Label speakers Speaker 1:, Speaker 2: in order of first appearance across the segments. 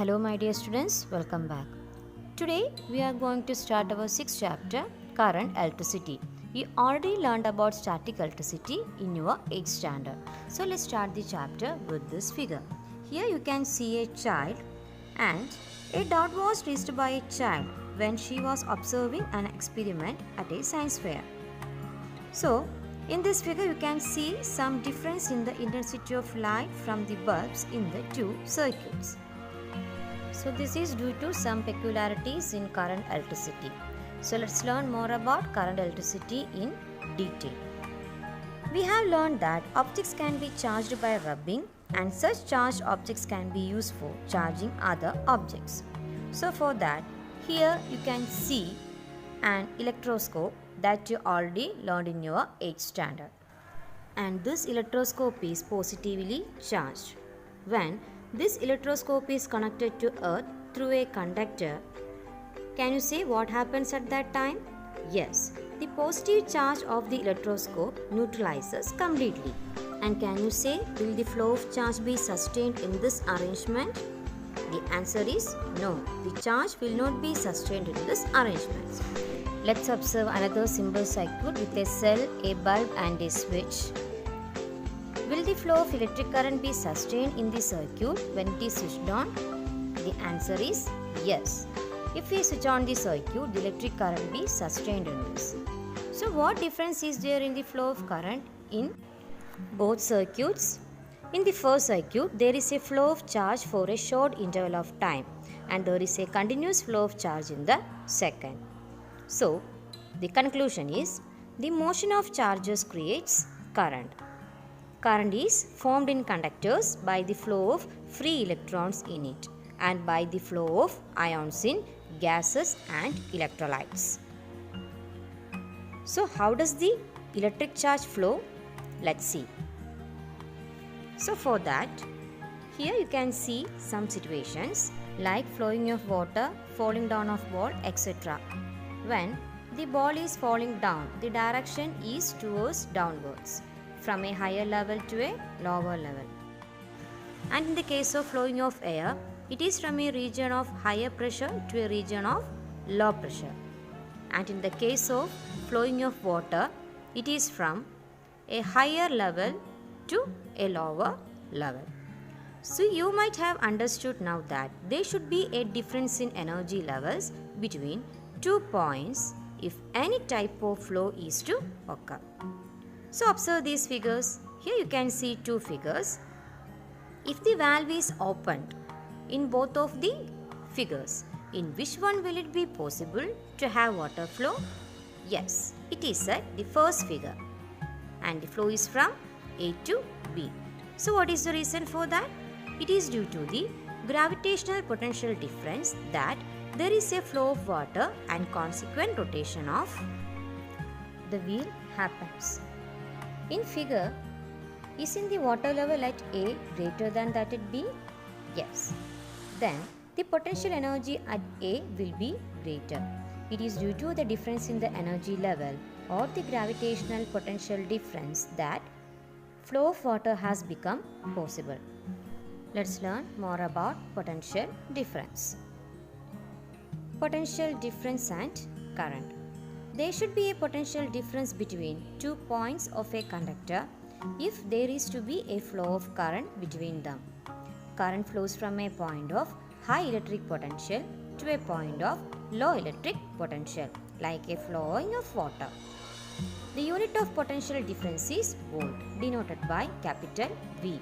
Speaker 1: Hello my dear students, welcome back. Today we are going to start our 6th chapter, Current Electricity. You already learned about static electricity in your 8th standard. So let's start the chapter with this figure. Here you can see a child and a dot was raised by a child when she was observing an experiment at a science fair. So in this figure you can see some difference in the intensity of light from the bulbs in the two circuits. So this is due to some peculiarities in current electricity. So let's learn more about current electricity in detail. We have learned that objects can be charged by rubbing and such charged objects can be used for charging other objects. So for that, here you can see an electroscope that you already learned in your 8th standard. And this electroscope is positively charged. When this electroscope is connected to earth through a conductor, can you say what happens at that time? Yes, the positive charge of the electroscope neutralizes completely. And can you say, will the flow of charge be sustained in this arrangement? The answer is no, the charge will not be sustained in this arrangement. Let's observe another simple circuit with a cell, a bulb and a switch. Will the flow of electric current be sustained in the circuit when it is switched on? The answer is yes. If we switch on the circuit, the electric current be sustained in this. So what difference is there in the flow of current in both circuits? In the first circuit, there is a flow of charge for a short interval of time and there is a continuous flow of charge in the second. So the conclusion is the motion of charges creates current. Current is formed in conductors by the flow of free electrons in it and by the flow of ions in gases and electrolytes. So how does the electric charge flow? Let's see. So for that, here you can see some situations like flowing of water, falling down of ball, etc. When the ball is falling down, the direction is towards downwards, from a higher level to a lower level. And in the case of flowing of air, it is from a region of higher pressure to a region of low pressure. And in the case of flowing of water, it is from a higher level to a lower level. So you might have understood now that there should be a difference in energy levels between 2 points if any type of flow is to occur. So observe these figures. Here you can see two figures. If the valve is opened in both of the figures, in which one will it be possible to have water flow? Yes, it is at the first figure and the flow is from A to B. So what is the reason for that? It is due to the gravitational potential difference that there is a flow of water and consequent rotation of the wheel happens. In figure, isn't the water level at A greater than that at B? Yes. Then the potential energy at A will be greater. It is due to the difference in the energy level or the gravitational potential difference that flow of water has become possible. Let's learn more about potential difference. Potential difference and current. There should be a potential difference between 2 points of a conductor if there is to be a flow of current between them. Current flows from a point of high electric potential to a point of low electric potential, like a flowing of water. The unit of potential difference is volt, denoted by capital V.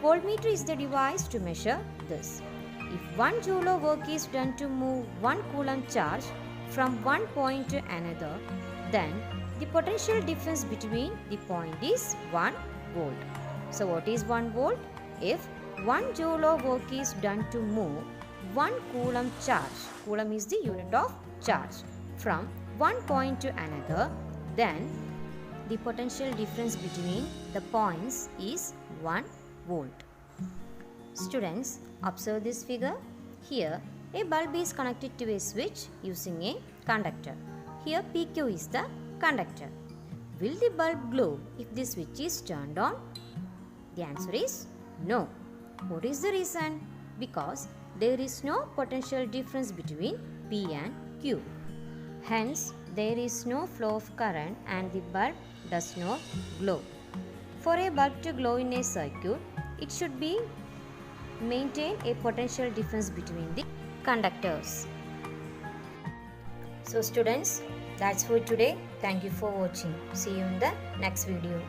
Speaker 1: Voltmeter is the device to measure this. If 1 joule of work is done to move 1 coulomb charge from one point to another, then the potential difference between the point is 1 volt. So what is 1 volt? If 1 joule of work is done to move 1 coulomb charge, coulomb is the unit of charge, from one point to another, then the potential difference between the points is 1 volt. Students, observe this figure. Here, a bulb is connected to a switch using a conductor. Here PQ is the conductor. Will the bulb glow if the switch is turned on? The answer is no. What is the reason? Because there is no potential difference between P and Q. Hence, there is no flow of current and the bulb does not glow. For a bulb to glow in a circuit, it should be maintain a potential difference between the conductors. So students, that's for today. Thank you for watching. See you in the next video.